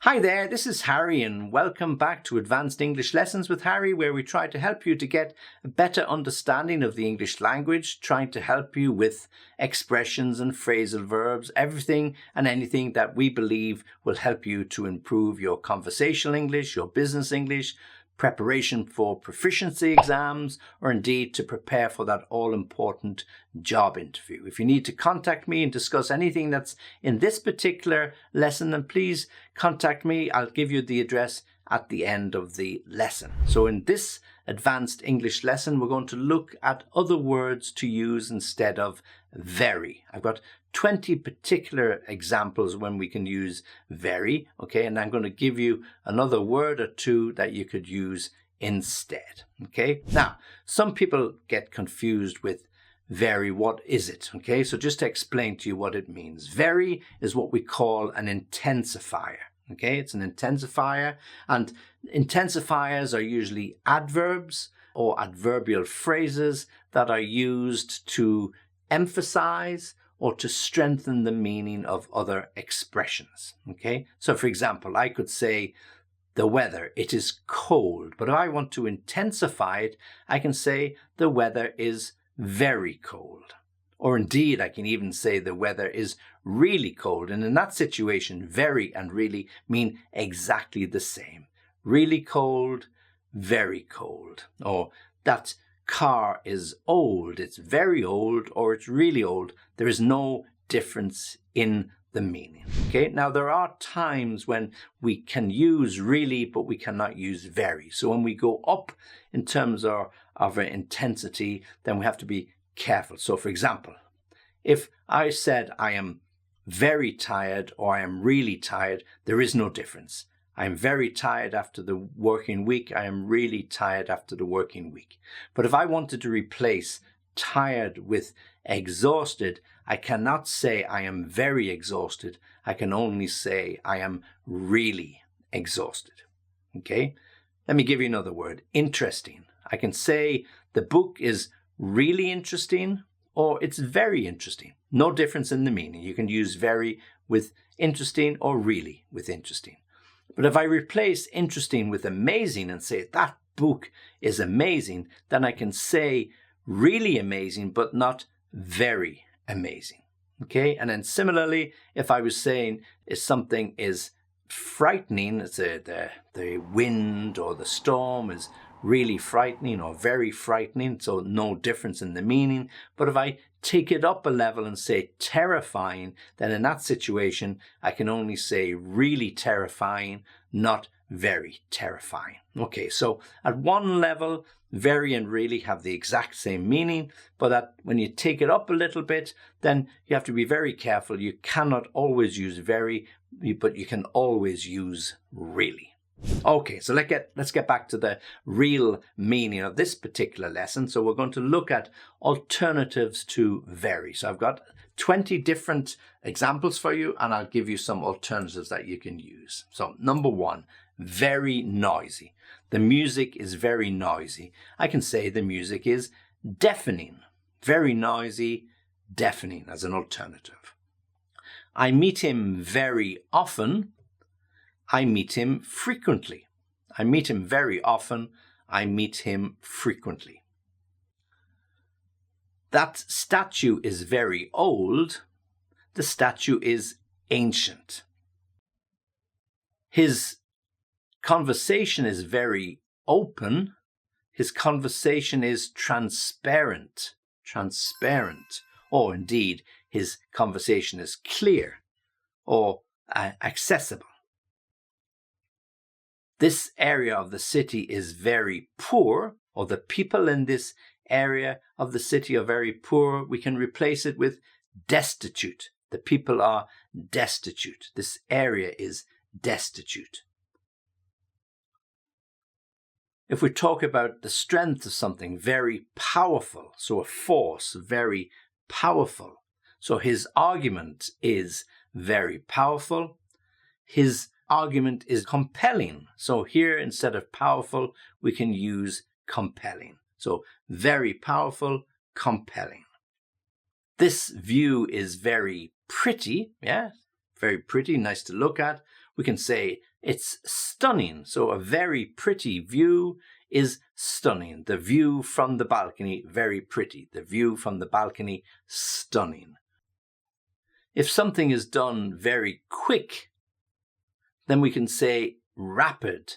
Hi there, this is Harry and welcome back to Advanced English Lessons with Harry, where we try to help you to get a better understanding of the English language, trying to help you with expressions and phrasal verbs, everything and anything that we believe will help you to improve your conversational English, your business English, preparation for proficiency exams, or indeed to prepare for that all-important job interview. If you need to contact me and discuss anything that's in this particular lesson, then please contact me. I'll give you the address at the end of the lesson. So in this advanced English lesson, we're going to look at other words to use instead of very. I've got 20 particular examples when we can use very, okay? And I'm going to give you another word or two that you could use instead, okay? Now, some people get confused with very. What is it, okay? So just to explain to you what it means. Very is what we call an intensifier, okay? It's an intensifier, and intensifiers are usually adverbs or adverbial phrases that are used to emphasize or to strengthen the meaning of other expressions, okay? So for example, I could say the weather, it is cold, but if I want to intensify it, I can say the weather is very cold. Or indeed, I can even say the weather is really cold. And in that situation, very and really mean exactly the same. Really cold, very cold. Or that car is old, it's very old, or it's really old. There is no difference in the meaning. Okay, now there are times when we can use really, but we cannot use very. So when we go up in terms of our intensity, then we have to be careful. So for example, if I said I am very tired or I am really tired, there is no difference. I am very tired after the working week. I am really tired after the working week. But if I wanted to replace tired with exhausted, I cannot say I am very exhausted. I can only say I am really exhausted. Okay? Let me give you another word. Interesting. I can say the book is really interesting or it's very interesting. No difference in the meaning. You can use very with interesting or really with interesting. But if I replace interesting with amazing and say that book is amazing, then I can say really amazing, but not very amazing. Okay? And then similarly, if I was saying if something is frightening, let's say the wind or the storm is really frightening or very frightening, so no difference in the meaning. But if I take it up a level and say terrifying, then in that situation, I can only say really terrifying, not very terrifying. Okay, so at one level, very and really have the exact same meaning, but that when you take it up a little bit, then you have to be very careful. You cannot always use very, but you can always use really. Okay, so let's get back to the real meaning of this particular lesson. So we're going to look at alternatives to very. So I've got 20 different examples for you, and I'll give you some alternatives that you can use. So number one, very noisy. The music is very noisy. I can say the music is deafening. Very noisy, deafening as an alternative. I meet him very often. I meet him frequently. I meet him very often. I meet him frequently. That statue is very old. The statue is ancient. His conversation is very open. His conversation is transparent. Transparent. Or indeed, his conversation is clear or accessible. This area of the city is very poor, or the people in this area of the city are very poor. We can replace it with destitute. The people are destitute. This area is destitute. If we talk about the strength of something, very powerful, so a force, very powerful. So his argument is very powerful. His argument is compelling. So here, instead of powerful, we can use compelling. So very powerful, compelling. This view is very pretty. Yeah, very pretty, nice to look at. We can say it's stunning. So a very pretty view is stunning. The view from the balcony, very pretty. The view from the balcony, stunning. If something is done very quick, then we can say rapid.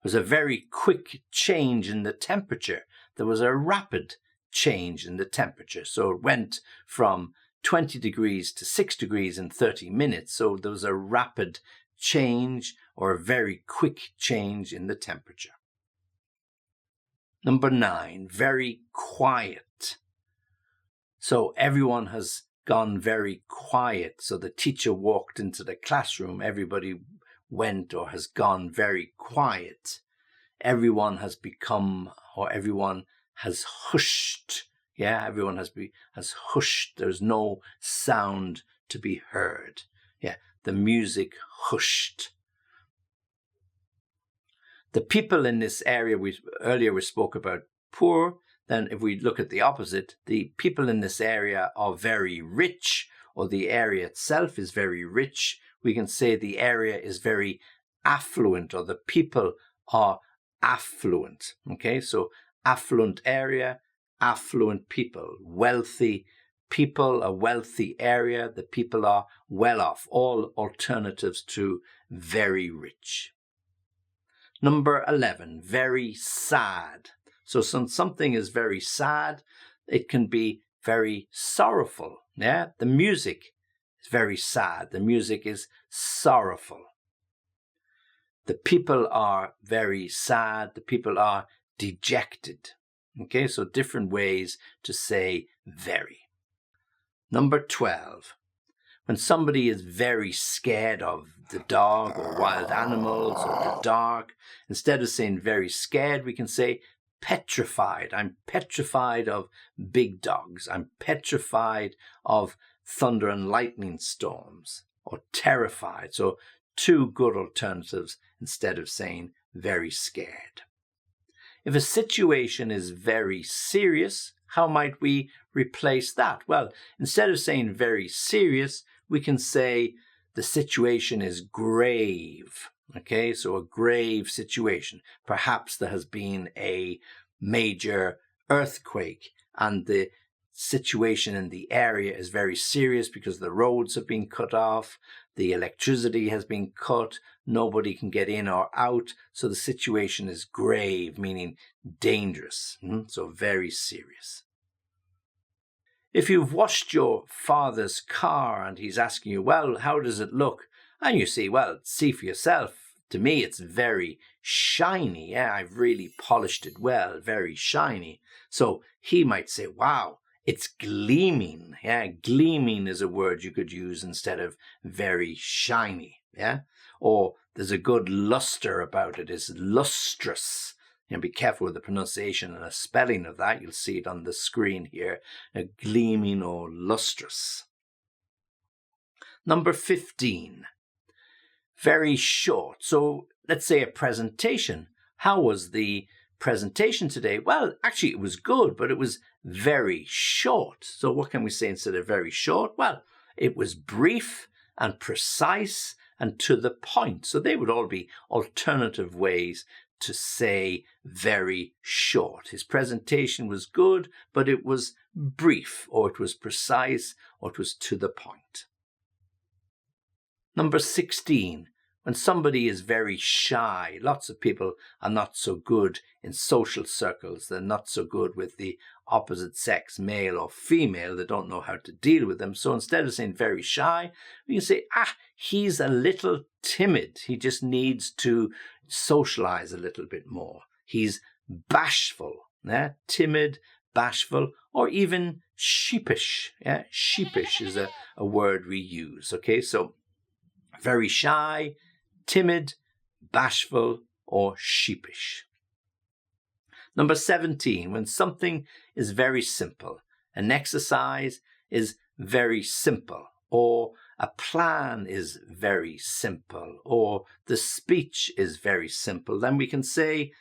There's a very quick change in the temperature. There was a rapid change in the temperature. So it went from 20 degrees to 6 degrees in 30 minutes. So there was a rapid change or a very quick change in the temperature. Number 9, very quiet. So everyone has gone very quiet. So the teacher walked into the classroom. Everybody went or has gone very quiet. Everyone has become, or everyone has hushed. Yeah, everyone has hushed. There's no sound to be heard. Yeah, the music hushed. The people in this area, earlier we spoke about poor. Then if we look at the opposite, the people in this area are very rich, or the area itself is very rich. We can say the area is very affluent, or the people are affluent. Okay, so affluent area, affluent people, wealthy people, a wealthy area, the people are well off. All alternatives to very rich. Number 11, very sad. So something is very sad, it can be very sorrowful. Yeah, the music is very sad. The music is sorrowful. The people are very sad. The people are dejected. Okay, so different ways to say very. Number 12. When somebody is very scared of the dog or wild animals or the dark, instead of saying very scared, we can say petrified. I'm petrified of big dogs. I'm petrified of thunder and lightning storms. Or terrified. So 2 good alternatives instead of saying very scared. If a situation is very serious, how might we replace that? Well, instead of saying very serious, we can say the situation is grave. Okay, so a grave situation. Perhaps there has been a major earthquake and the situation in the area is very serious because the roads have been cut off, the electricity has been cut, nobody can get in or out. So the situation is grave, meaning dangerous. So very serious. If you've washed your father's car and he's asking you, well, how does it look? And you say, well, see for yourself. To me, it's very shiny. Yeah, I've really polished it well, very shiny. So he might say, wow, it's gleaming. Yeah, gleaming is a word you could use instead of very shiny. Yeah, or there's a good luster about it. It's lustrous. And be careful with the pronunciation and the spelling of that. You'll see it on the screen here. A gleaming or lustrous. Number 15. Very short. So let's say a presentation. How was the presentation today? Well, actually it was good, but it was very short. So what can we say instead of very short? Well, it was brief and precise and to the point. So they would all be alternative ways to say very short. His presentation was good, but it was brief, or it was precise, or it was to the point. Number 16, when somebody is very shy. Lots of people are not so good in social circles. They're not so good with the opposite sex, male or female. They don't know how to deal with them. So instead of saying very shy, we can say, he's a little timid. He just needs to socialize a little bit more. He's bashful, timid, bashful, or even sheepish. Yeah? Sheepish is a word we use. Okay, so very shy, timid, bashful, or sheepish. Number 17, when something is very simple. An exercise is very simple, or a plan is very simple, or the speech is very simple, then we can say,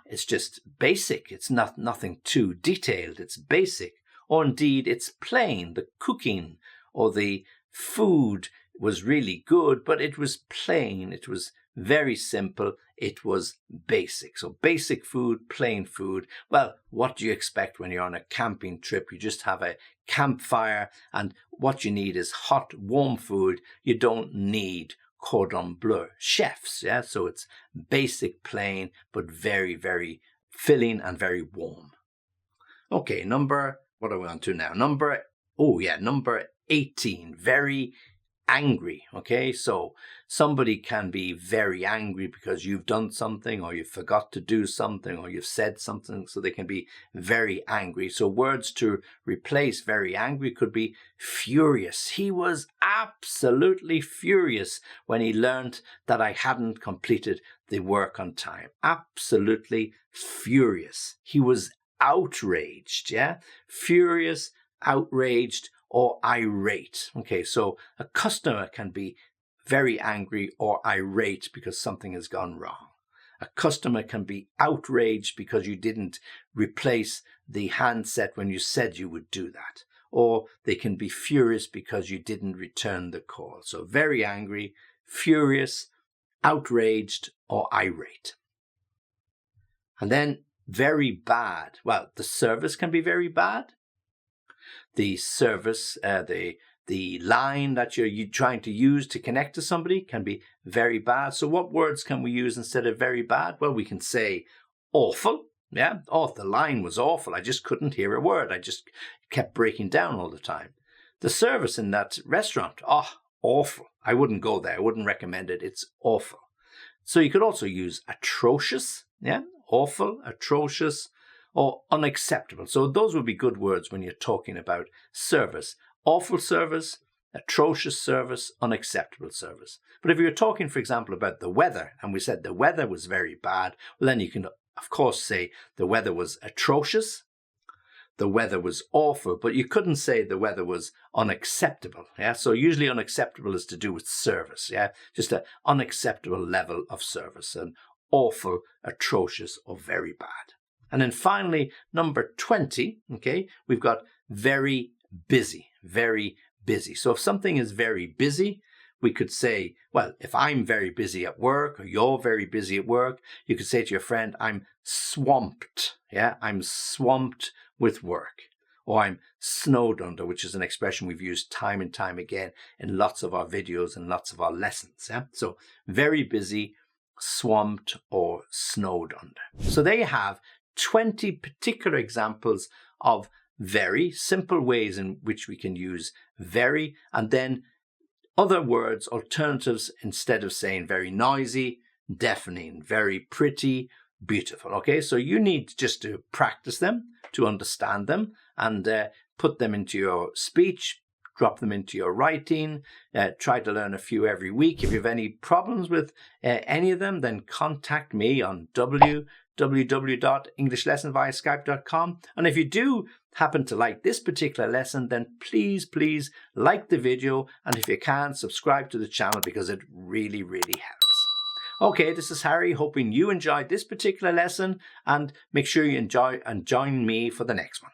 it's just basic. It's nothing too detailed. It's basic. Or indeed, it's plain. The cooking or the food was really good, but it was plain. It was very simple. It was basic. So basic food, plain food. Well, what do you expect when you're on a camping trip? You just have a campfire, and what you need is hot, warm food. You don't need cordon bleu chefs. Yeah, so it's basic, plain, but very, very filling and very warm. Okay, what are we on to now? Number 18, very angry. Okay, so somebody can be very angry because you've done something, or you forgot to do something, or you've said something, so they can be very angry. So words to replace very angry could be furious. He was absolutely furious when he learned that I hadn't completed the work on time. Absolutely furious. He was outraged. Yeah, furious, outraged, or irate. Okay, so a customer can be very angry or irate because something has gone wrong. A customer can be outraged because you didn't replace the handset when you said you would do that. Or they can be furious because you didn't return the call. So very angry, furious, outraged, or irate. And then very bad. Well, the service can be very bad. The service, the line that you're trying to use to connect to somebody can be very bad. So what words can we use instead of very bad? Well, we can say awful. Yeah, oh, the line was awful. I just couldn't hear a word. I just kept breaking down all the time. The service in that restaurant, awful. I wouldn't go there. I wouldn't recommend it. It's awful. So you could also use atrocious. Yeah, awful, atrocious, or unacceptable. So those would be good words when you're talking about service. Awful service, atrocious service, unacceptable service. But if you're talking, for example, about the weather, and we said the weather was very bad, well, then you can, of course, say the weather was atrocious, the weather was awful, but you couldn't say the weather was unacceptable. Yeah, so usually unacceptable is to do with service. Yeah, just an unacceptable level of service, and awful, atrocious, or very bad. And then finally, number 20, okay, we've got very busy, very busy. So if something is very busy, we could say, well, if I'm very busy at work, or you're very busy at work, you could say to your friend, I'm swamped. Yeah, I'm swamped with work. Or I'm snowed under, which is an expression we've used time and time again in lots of our videos and lots of our lessons. Yeah, so very busy, swamped, or snowed under. So there you have 20 particular examples of very simple ways in which we can use very, and then other words, alternatives, instead of saying very noisy, deafening, very pretty, beautiful. Okay, so you need just to practice them, to understand them, and put them into your speech, drop them into your writing, try to learn a few every week. If you have any problems with any of them, then contact me on www.englishlessonviaskype.com. And if you do happen to like this particular lesson, then please like the video, and if you can, subscribe to the channel, because it really helps. Okay, this is Harry, hoping you enjoyed this particular lesson, and make sure you enjoy and join me for the next one.